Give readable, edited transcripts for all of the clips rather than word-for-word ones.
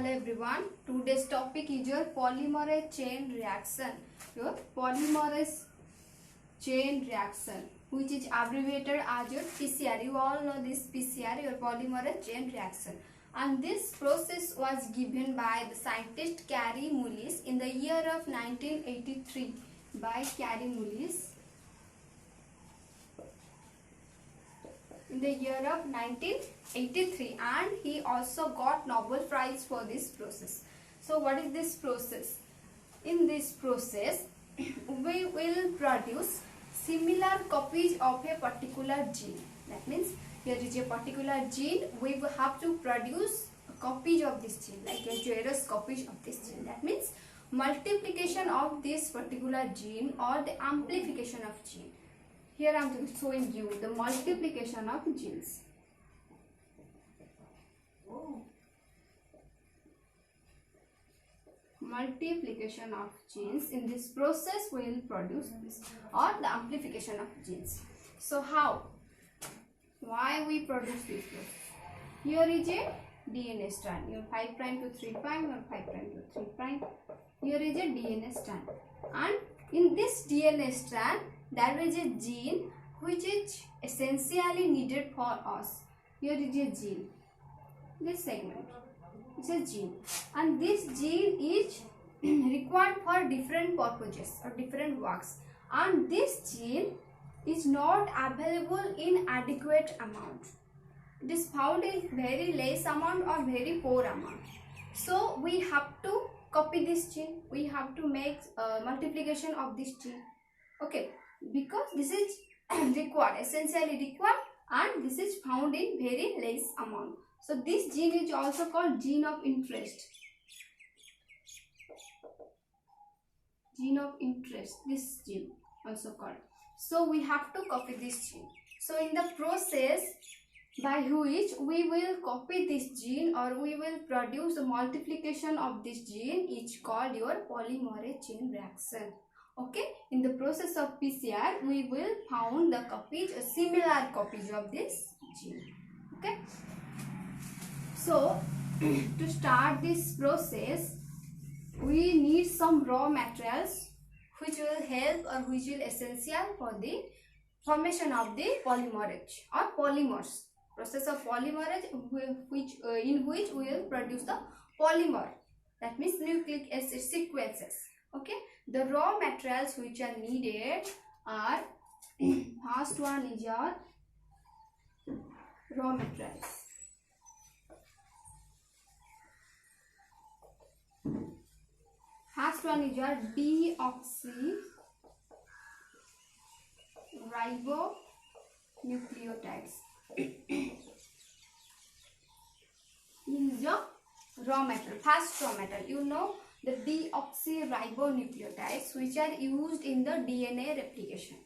Hello everyone. Today's topic is your polymerase chain reaction. Your polymerase chain reaction, which is abbreviated as your PCR. You all know this PCR, your polymerase chain reaction. And this process was given by the scientist Kary Mullis in the year of 1983 by Kary Mullis. In the year of 1983, and he also got Nobel Prize for this process. So what is this process? In this process we will produce similar copies of a particular gene. That means here is a particular gene, we will have to produce a copy of this gene, like a various copies of this gene. That means multiplication of this particular gene or the amplification of gene. Here I am showing you the multiplication of genes. Multiplication of genes. In this process we will produce this, or the amplification of genes. So how? Why we produce this process? Here is a DNA strand. Your 5 prime to 3 prime, or 5 prime to 3 prime. Here is a DNA strand, and in this DNA strand there is a gene which is essentially needed for us. Here is a gene. This segment is a gene, and this gene is required for different purposes or different works, and this gene is not available in adequate amount. It is found in very less amount or very poor amount. So we have to copy this gene. We have to make multiplication of this gene. Okay, because this is required, essentially required, and this is found in very less amount. So this gene is also called gene of interest. Gene of interest, this gene also called. So we have to copy this gene. So in the process by which we will copy this gene or we will produce the multiplication of this gene is called your polymerase chain reaction. Okay, in the process of PCR we will found the copies, similar copies of this gene. Okay, so to start this process we need some raw materials which will help or which will essential for the formation of the polymerase or polymers. Process of polymerase in which we will produce the polymer, that means nucleic acid sequences. Okay, the raw materials which are needed are first one is your raw materials. First one is your deoxyribonucleotides. This is your raw material, first raw material. You know the deoxyribonucleotides which are used in the DNA replication.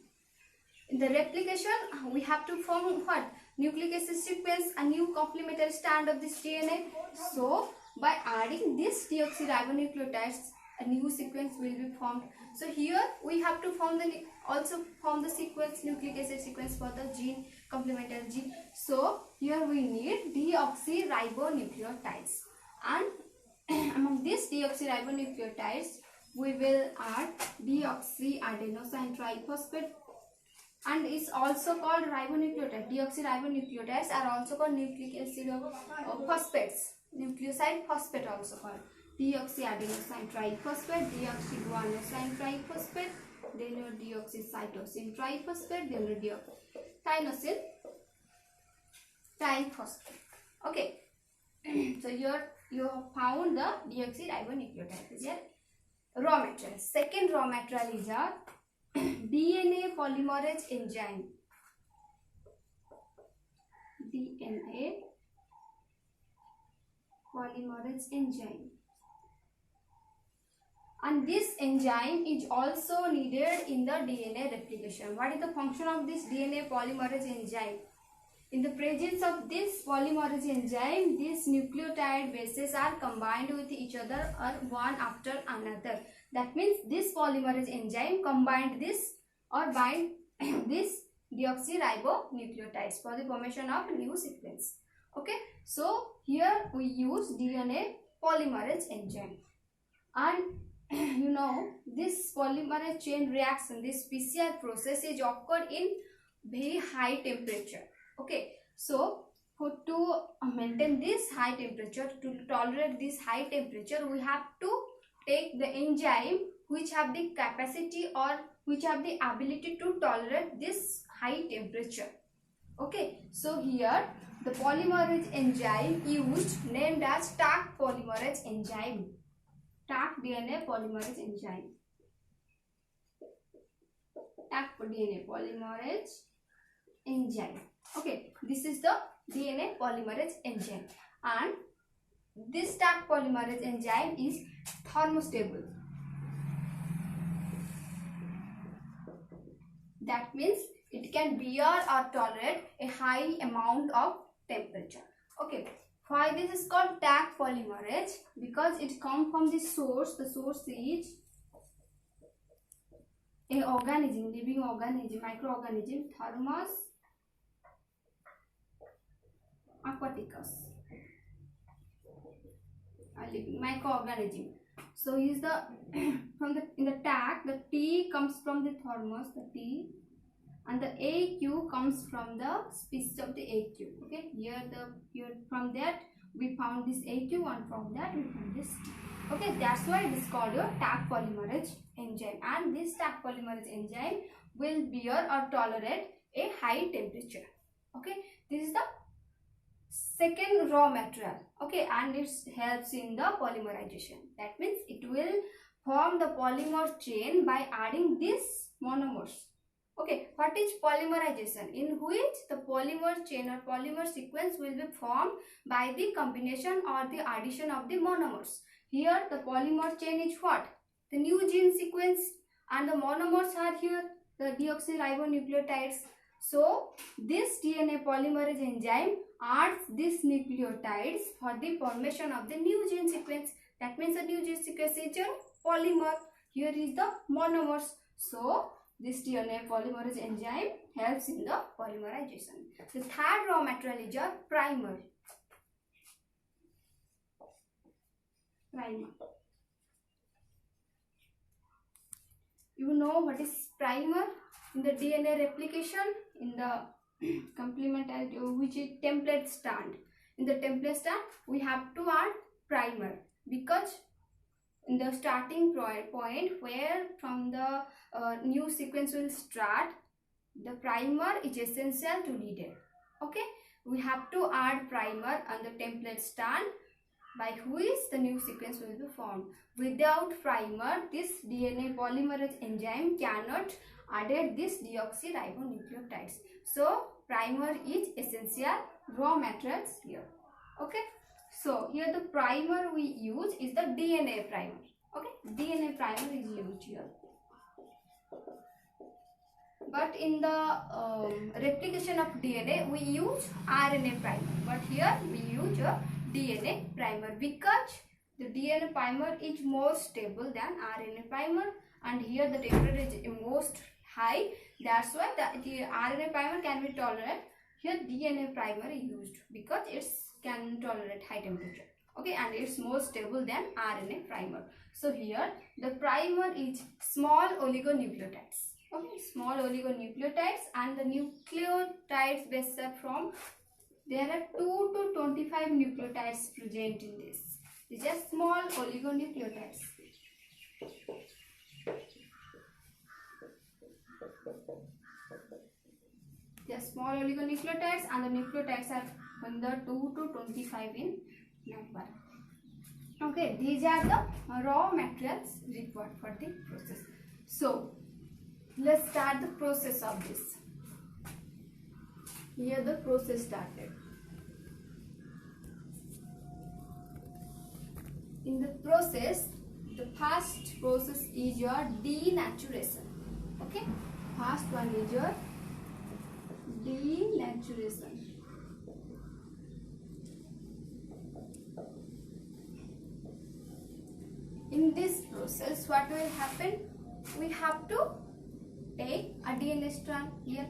In the replication we have to form what? Nucleic acid sequence, a new complementary strand of this DNA. So by adding this deoxyribonucleotides a new sequence will be formed. So here we have to form the sequence, nucleic acid sequence for the gene, complementary gene. So here we need deoxyribonucleotides, and among these deoxyribonucleotides we will add deoxyadenosine triphosphate, and it's also called ribonucleotide. Deoxyribonucleotides are also called nucleic acid phosphates, nucleoside phosphate also called. Deoxyadenosine triphosphate, deoxyguanosine triphosphate, then your deoxycytosine triphosphate, then your tyrosine triphosphate. Okay, so you have found the deoxyribonucleotide is your raw material. Second raw material is your DNA polymerase enzyme. DNA polymerase enzyme. And this enzyme is also needed in the DNA replication. What is the function of this DNA polymerase enzyme? In the presence of this polymerase enzyme, these nucleotide bases are combined with each other or one after another. That means this polymerase enzyme combined this or bind this deoxyribonucleotides for the formation of new sequence. Okay, so here we use DNA polymerase enzyme. And you know, this polymerase chain reaction, this PCR process is occurred in very high temperature. Okay, so to maintain this high temperature, to tolerate this high temperature, we have to take the enzyme which have the capacity or which have the ability to tolerate this high temperature. Okay, so here the polymerase enzyme used named as Taq polymerase enzyme. Taq DNA polymerase enzyme. Taq DNA polymerase enzyme. Okay, this is the DNA polymerase enzyme, and this Taq polymerase enzyme is thermostable. That means it can bear or tolerate a high amount of temperature. Okay, why this is called Taq polymerase? Because it comes from the source. The source is a organism, living organism, microorganism, Thermus aquaticus, a living microorganism. So is the from the in the Taq, the T comes from the Thermus, the T, and the AQ comes from the species of the AQ. Okay, here from that we found this AQ, and from that we found this T. Okay, that's why it is called your Taq polymerase enzyme, and this Taq polymerase enzyme will bear or tolerate a high temperature. Okay, this is the second raw material. Okay, and it helps in the polymerization. That means it will form the polymer chain by adding these monomers. Okay, what is polymerization? In which the polymer chain or polymer sequence will be formed by the combination or the addition of the monomers. Here the polymer chain is what? The new gene sequence, and the monomers are here, the deoxyribonucleotides. So this DNA polymerase enzyme adds these nucleotides for the formation of the new gene sequence. That means the new gene sequence is your polymer. Here is the monomers. So this DNA polymerase enzyme helps in the polymerization. The third raw material is your primer. Primer. You know what is primer? In the DNA replication, in the complementarity, which is template strand. In the template strand, we have to add primer, because in the starting point where from the new sequence will start, the primer is essential to read it. Okay, we have to add primer on the template strand by which the new sequence will be formed. Without primer, this DNA polymerase enzyme cannot add these deoxyribonucleotides. So primer is essential raw materials here. Okay, so here the primer we use is the DNA primer. Okay, DNA primer is used here. But in the replication of DNA, we use RNA primer. But here we use a DNA primer, because the DNA primer is more stable than RNA primer, and here the temperature is most high. That's why the RNA primer can be tolerated. Here DNA primer is used because it can tolerate high temperature. Okay, and it's more stable than RNA primer. So here the primer is small oligonucleotides. Okay, small oligonucleotides, and the nucleotides base are from, there are 2 to 25 nucleotides present in this. These are small oligonucleotides. They are small oligonucleotides, and the nucleotides are from the 2 to 25 in number. Okay, these are the raw materials required for the process. So let's start the process of this. Here the process started. In the process, the first process is your denaturation. Okay, first one is your denaturation. In this process, what will happen? We have to take a DNA strand here,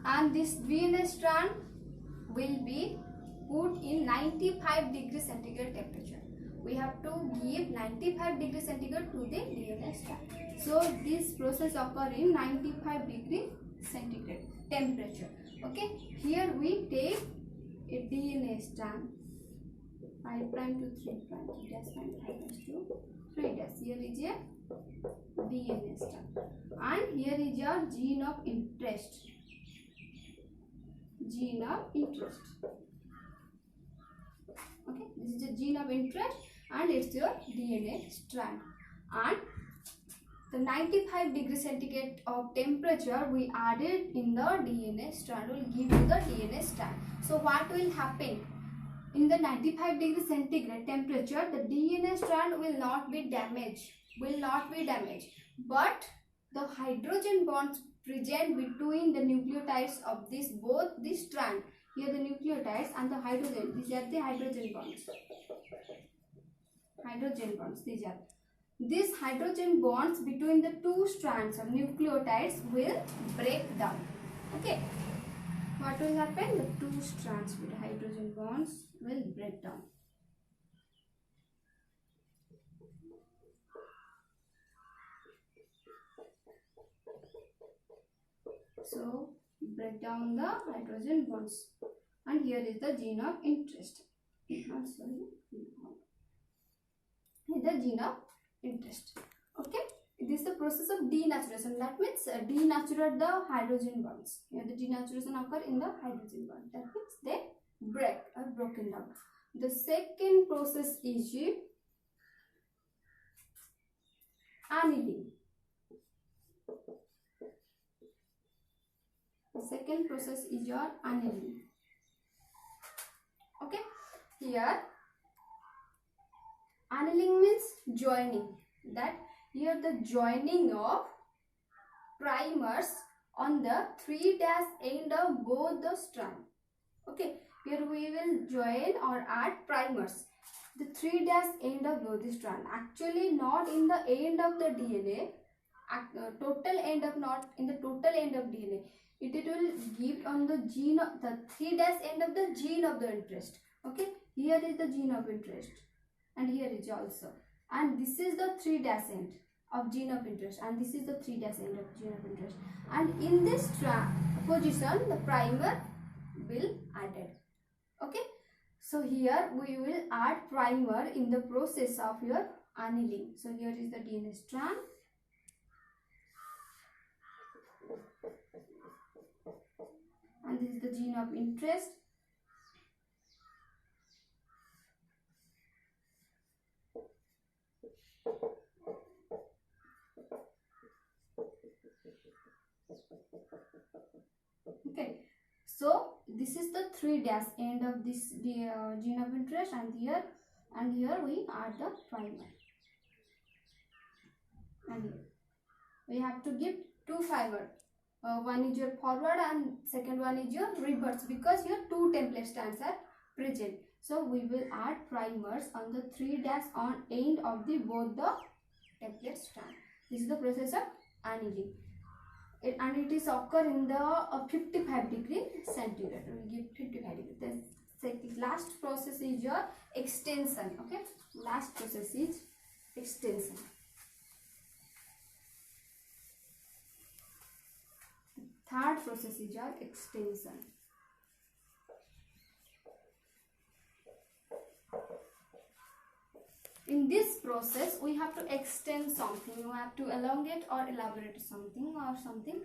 and this DNA strand will be put in 95 degrees centigrade temperature. we have to give 95 degree centigrade to the DNA strand. So this process occur in 95 degree centigrade temperature. Okay, here we take a DNA strand 5 prime to 3 prime, 3 dash prime, 5 dash to 3 dash. Here is a DNA strand, and here is your gene of interest. Gene of interest. Okay, this is the gene of interest, and it's your DNA strand. And the 95 degree centigrade of temperature we added in the DNA strand will give you the DNA strand. So what will happen? In the 95 degree centigrade temperature, the DNA strand will not be damaged. But the hydrogen bonds present between the nucleotides of both this strand, here the nucleotides and the hydrogen, these are the hydrogen bonds. These hydrogen bonds between the two strands of nucleotides will break down. Okay, what will happen? The two strands with hydrogen bonds will break down. So break down the hydrogen bonds, and here is the gene of interest. Sorry, the gene of interest. Okay, this is the process of denaturation. That means denaturate the hydrogen bonds. Here the denaturation occur in the hydrogen bond. That means they break or broken down. The second process is annealing. The second process is your annealing. Okay, here annealing means joining. That here the joining of primers on the 3' end of both the strand. Okay, here we will join or add primers. The 3' end of both the strand. Actually, not in the end of the DNA. Total end of not in the total end of DNA. It will give on the gene of the 3' end of the gene of the interest. Okay, here is the gene of interest, and here is also, and this is the 3' end of gene of interest, and this is the 3' end of gene of interest, and in this position the primer will added. Okay, so here we will add primer in the process of your annealing. So here is the DNA strand. And this is the gene of interest. Okay, so this is the 3' end of this gene of interest, and here we add the primer. And here we have to give two fiber. One is your forward and second one is your reverse, because here two template strands are present. So we will add primers on the 3' on end of both the template strand. This is the process of annealing. And it is occur in the 55 degree centigrade. We give 55 degree. The last process is your extension. Okay, last process is extension. Third process is your extension. In this process, we have to extend something. We have to elongate or elaborate something, or something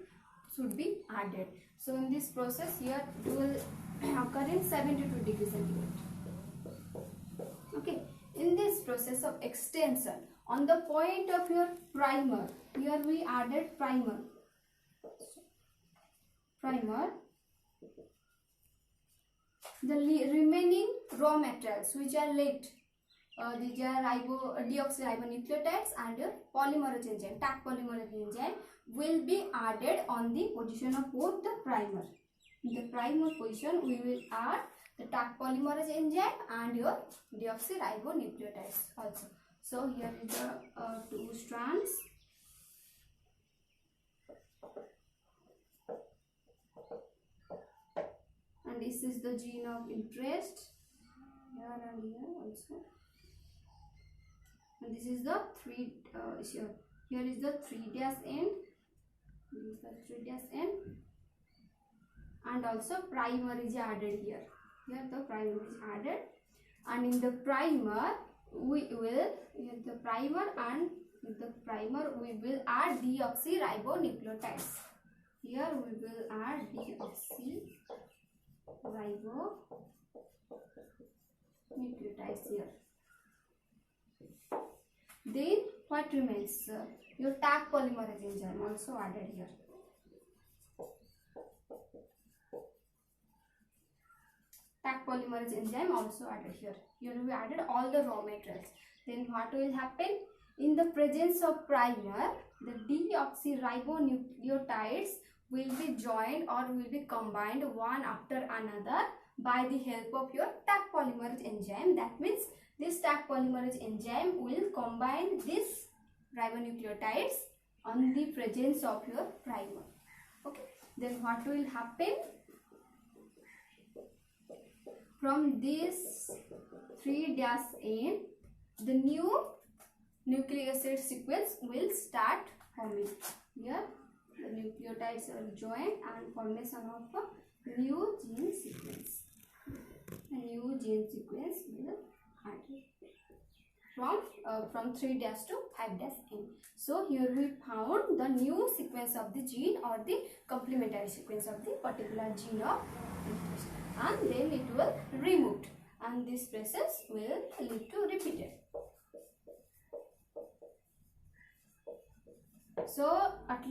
should be added. So in this process, here it will occur in 72 degrees centigrade. Okay. In this process of extension, on the point of your primer, here we added primer. The remaining raw materials which are left, these are deoxyribonucleotides and polymerase enzyme, Taq polymerase enzyme will be added on the position of both the primer. In the primer position, we will add the Taq polymerase enzyme and your deoxyribonucleotides also. So here is the two strands. And this is the gene of interest, here and here also. and this is the 3 here is the 3 dash end, this is the 3 dash end, and also primer is added here. Here the primer is added, and in the primer we will we will add deoxyribonucleotides. Here we will add deoxyribonucleotides here. Then what remains? Your Taq polymerase enzyme also added here. Taq polymerase enzyme also added here. Here we added all the raw materials. Then what will happen? In the presence of primer, the deoxyribonucleotides will be joined or will be combined one after another by the help of your Taq polymerase enzyme. That means this Taq polymerase enzyme will combine these ribonucleotides on the presence of your primer. Okay. Then what will happen? From this 3'N, the new nucleic acid sequence will start forming. Here the nucleotides are joined and formation of a new gene sequence. A new gene sequence will added from 3' to 5'N. So here we found the new sequence of the gene or the complementary sequence of the particular gene of interest, and then it will removed, and this process will lead to repeated. So at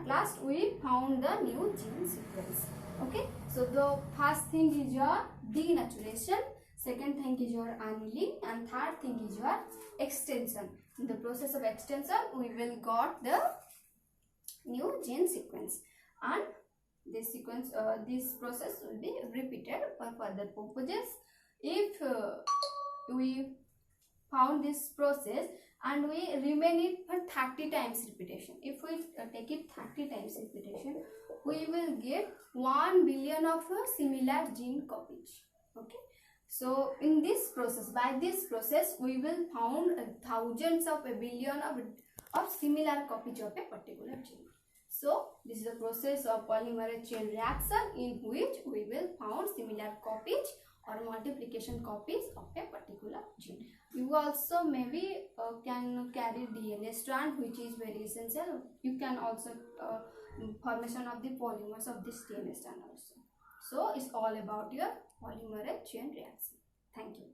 last we found the new gene sequence. Okay, so the first thing is your denaturation, second thing is your annealing, and third thing is your extension. In the process of extension we will got the new gene sequence, and this sequence this process will be repeated for further purposes. If we found this process and we remain it for 30 times repetition, if we take it 30 times repetition, we will get 1 billion of similar gene copies. Okay, so in this process, by this process we will found thousands of a billion of similar copies of a particular gene. So this is the process of polymerase chain reaction in which we will found similar copies or multiplication copies of a particular gene. You also maybe can carry DNA strand, which is very essential. You can also formation of the polymers of this DNA strand also. So it's all about your polymerase chain reaction. Thank you.